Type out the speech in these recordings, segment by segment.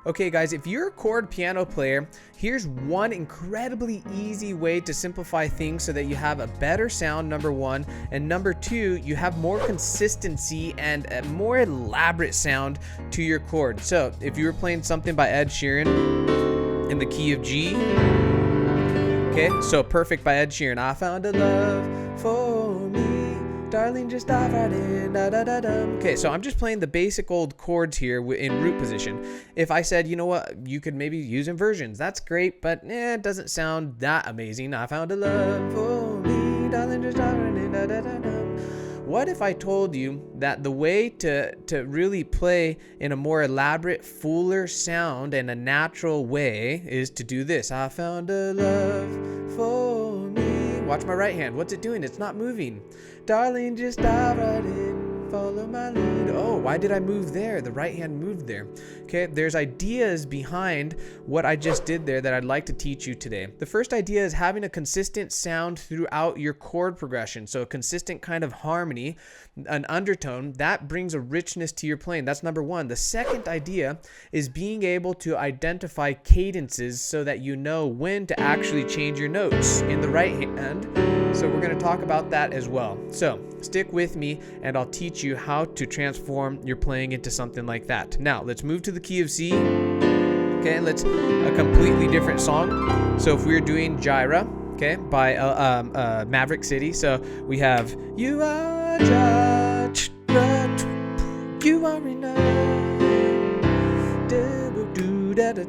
Okay guys, if you're a chord piano player, here's one incredibly easy way to simplify things so that you have a better sound, number one, and number two, you have more consistency and a more elaborate sound to your chord. So if you were playing something by Ed Sheeran in the key of G, okay, so Perfect by Ed Sheeran. I found a love for me, darling, just dive right in, da da da da. Okay, so I'm just playing the basic old chords here in root position. If I said, you know what, you could maybe use inversions, that's great, but it doesn't sound that amazing. I found a love for me, darling, just dive right in, da da da da. What if I told you that the way to really play in a more elaborate, fuller sound and a natural way is to do this? I found a love for me. Watch my right hand. What's it doing? It's not moving. Darling, just dive right in, follow my lead. Oh, why did I move there? The right hand moved there. Okay, there's ideas behind what I just did there that I'd like to teach you today. The first idea is having a consistent sound throughout your chord progression. So a consistent kind of harmony, an undertone, that brings a richness to your playing. That's number one. The second idea is being able to identify cadences so that you know when to actually change your notes in the right hand. So we're going to talk about that as well. So stick with me and I'll teach you how to transform your playing into something like that. Now let's move to the key of C. Okay, let's a completely different song. So if we're doing Jireh, okay, by Maverick City. So we have you are Jireh, you are enough.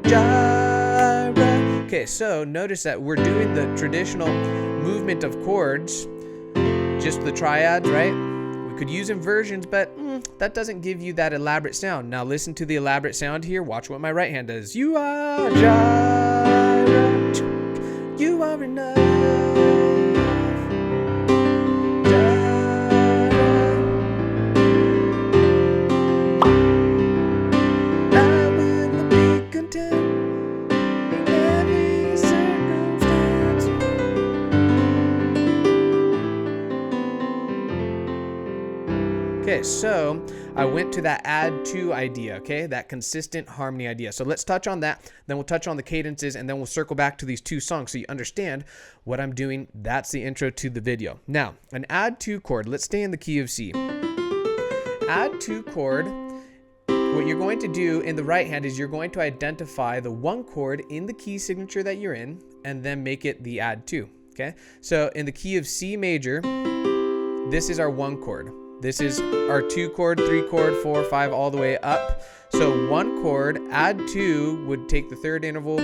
Jireh. Okay, so notice that we're doing the traditional movement of chords, just the triads, right? We could use inversions, but that doesn't give you that elaborate sound. Now listen to the elaborate sound here. Watch what my right hand does. You are Jireh, you are enough. Okay, so I went to that add to idea, okay, that consistent harmony idea. So let's touch on that, then we'll touch on the cadences, and then we'll circle back to these two songs so you understand what I'm doing. That's the intro to the video. Now, an add to chord, let's stay in the key of C. Add to chord, what you're going to do in the right hand is you're going to identify the one chord in the key signature that you're in, and then make it the add to, okay? So in the key of C major, this is our one chord. This is our 2 chord, 3 chord, 4, 5, all the way up. So one chord, add 2, would take the third interval,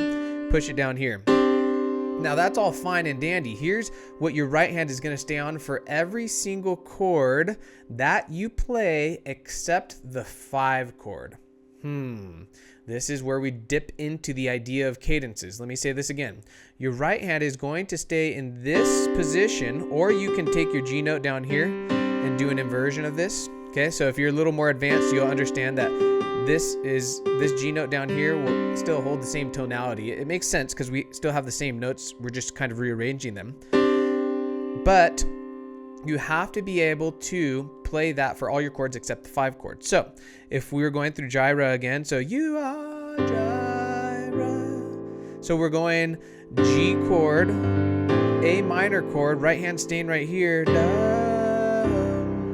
push it down here. Now that's all fine and dandy. Here's what your right hand is going to stay on for every single chord that you play except the 5 chord. This is where we dip into the idea of cadences. Let me say this again. Your right hand is going to stay in this position, or you can take your G note down here and do an inversion of this. Okay, so if you're a little more advanced, you'll understand that this G note down here will still hold the same tonality. It makes sense because we still have the same notes. We're just kind of rearranging them. But you have to be able to play that for all your chords except the 5 chord. So if we were going through Jireh again, so you are Jireh. So we're going G chord, A minor chord, right hand staying right here,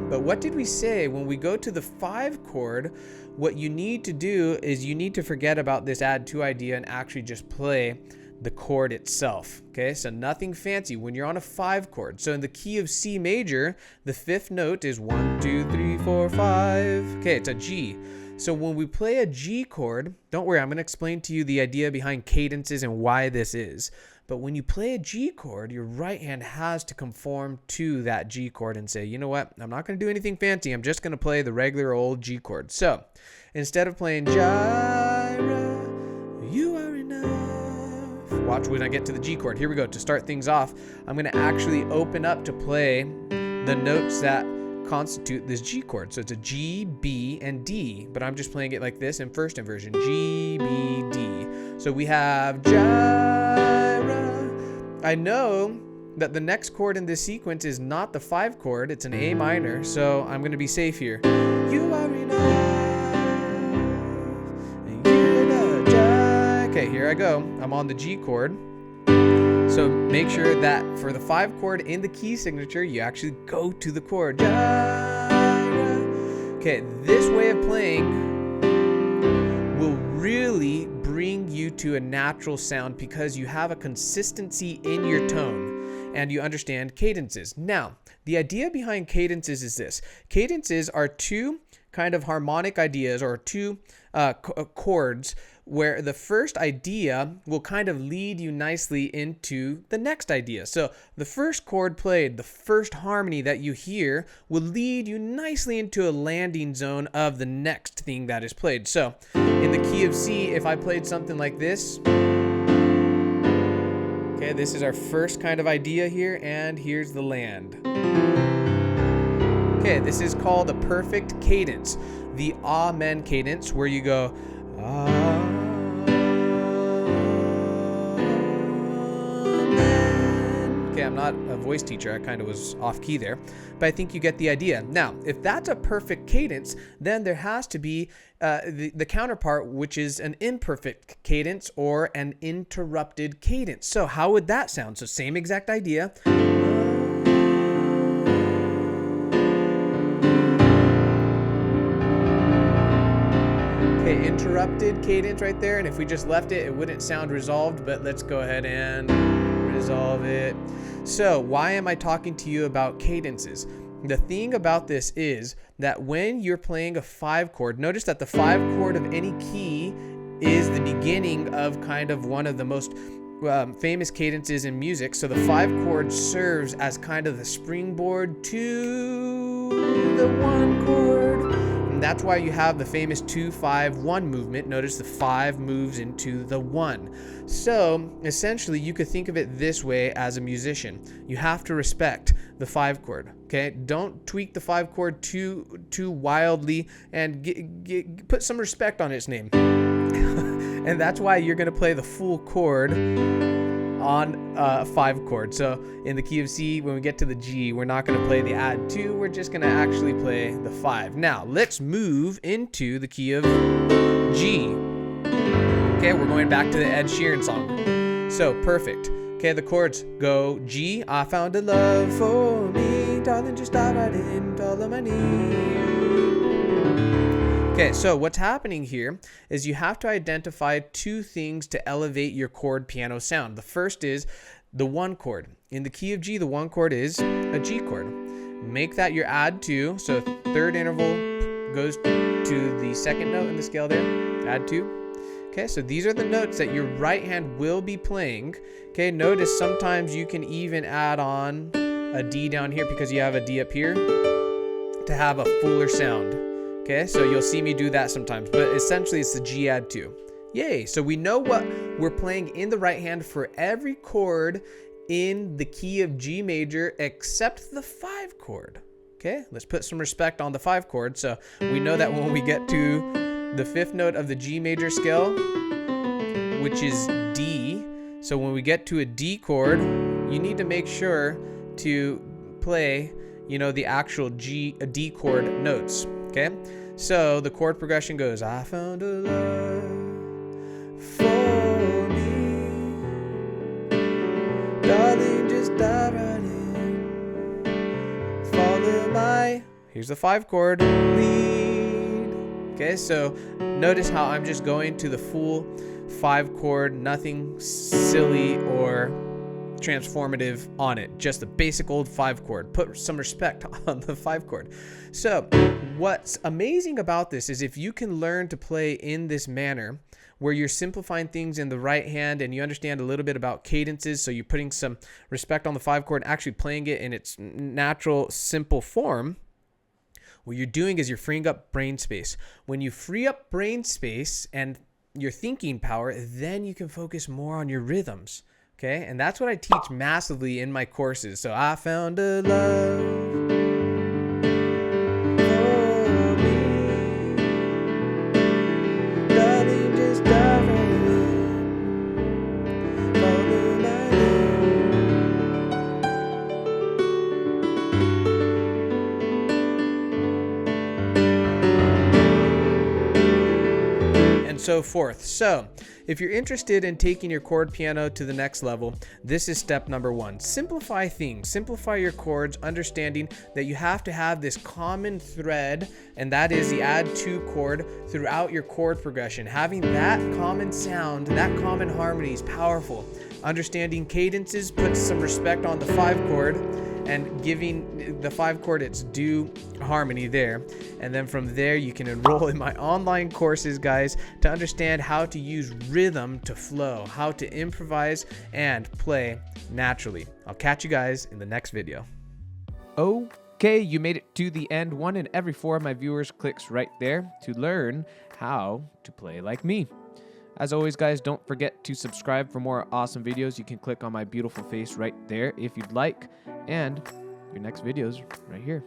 but what did we say? When we go to the 5 chord, what you need to do is you need to forget about this add to idea and actually just play the chord itself. Okay, so nothing fancy when you're on a 5 chord. So in the key of C major, the 5th note is 1, 2, 3, 4, 5. Okay, it's a G. So when we play a G chord, don't worry, I'm going to explain to you the idea behind cadences and why this is. But when you play a G chord, your right hand has to conform to that G chord and say, you know what, I'm not going to do anything fancy. I'm just going to play the regular old G chord. So instead of playing Jireh, you are enough. Watch when I get to the G chord. Here we go. To start things off, I'm going to actually open up to play the notes that constitute this G chord. So it's a G, B, and D, but I'm just playing it like this in first inversion. G, B, D. So we have Jireh. I know that the next chord in this sequence is not the 5 chord, it's an A minor, so I'm going to be safe here. You are enough, and you're the here I go. I'm on the G chord. So make sure that for the 5 chord in the key signature, you actually go to the chord. Okay, this way of playing will really bring you to a natural sound because you have a consistency in your tone and you understand cadences. Now, the idea behind cadences is this. Cadences are two kind of harmonic ideas, or two chords, where the first idea will kind of lead you nicely into the next idea. So the first chord played, the first harmony that you hear, will lead you nicely into a landing zone of the next thing that is played. So in the key of C, if I played something like this, okay, this is our first kind of idea here, and here's the land. Okay, this is called a perfect cadence, the amen cadence, where you go, amen. Okay, I'm not a voice teacher, I kind of was off key there, but I think you get the idea. Now, if that's a perfect cadence, then there has to be the counterpart, which is an imperfect cadence or an interrupted cadence. So how would that sound? So same exact idea. Okay, interrupted cadence right there, and if we just left it, it wouldn't sound resolved, but let's go ahead and resolve it. So why am I talking to you about cadences? The thing about this is that when you're playing a 5 chord, notice that the 5 chord of any key is the beginning of kind of one of the most famous cadences in music. So the 5 chord serves as kind of the springboard to the 1 chord. And that's why you have the famous 2-5-1 movement. Notice the 5 moves into the 1. So essentially you could think of it this way as a musician. You have to respect the 5 chord. Okay, don't tweak the 5 chord too wildly, and put some respect on its name. And that's why you're going to play the full chord on 5 chord. So in the key of C, when we get to the G, we're not going to play the add 2, we're just going to actually play the 5. Now let's move into the key of G. Okay, we're going back to the Ed Sheeran song. So perfect. Okay, the chords go G, I found a love for me, darling, just dive right in, all of my need. Okay, so what's happening here is you have to identify 2 things to elevate your chord piano sound. The first is the 1 chord. In the key of G, the 1 chord is a G chord. Make that your add 2, so 3rd interval goes to the 2nd note in the scale there, add 2. Okay, so these are the notes that your right hand will be playing. Okay, notice sometimes you can even add on a D down here because you have a D up here to have a fuller sound. Okay, so you'll see me do that sometimes, but essentially it's the G add 2. Yay, so we know what we're playing in the right hand for every chord in the key of G major except the 5 chord. Okay, let's put some respect on the 5 chord. So we know that when we get to the 5th note of the G major scale, which is D, so when we get to a D chord, you need to make sure to play, the actual D chord notes. Okay, so the chord progression goes, I found a love for me, darling, just dive right in, follow my, here's the 5 chord, lead. Okay, so notice how I'm just going to the full 5 chord, nothing silly or transformative on it, just the basic old 5 chord. Put some respect on the 5 chord. So what's amazing about this is if you can learn to play in this manner where you're simplifying things in the right hand and you understand a little bit about cadences, so you're putting some respect on the 5 chord and actually playing it in its natural simple form, what you're doing is you're freeing up brain space. When you free up brain space and your thinking power, then you can focus more on your rhythms. Okay, and that's what I teach massively in my courses. So I found a love for me, darling, just dive right in, follow my lead. And so forth. So if you're interested in taking your chord piano to the next level, this is step number 1. Simplify things. Simplify your chords, understanding that you have to have this common thread, and that is the add 2 chord throughout your chord progression. Having that common sound, that common harmony is powerful. Understanding cadences puts some respect on the 5 chord and giving the 5 chord its due harmony there. And then from there, you can enroll in my online courses, guys, to understand how to use rhythm to flow, how to improvise and play naturally. I'll catch you guys in the next video. Okay, you made it to the end. 1 in every 4 of my viewers clicks right there to learn how to play like me. As always, guys, don't forget to subscribe for more awesome videos. You can click on my beautiful face right there if you'd like. And your next video is right here.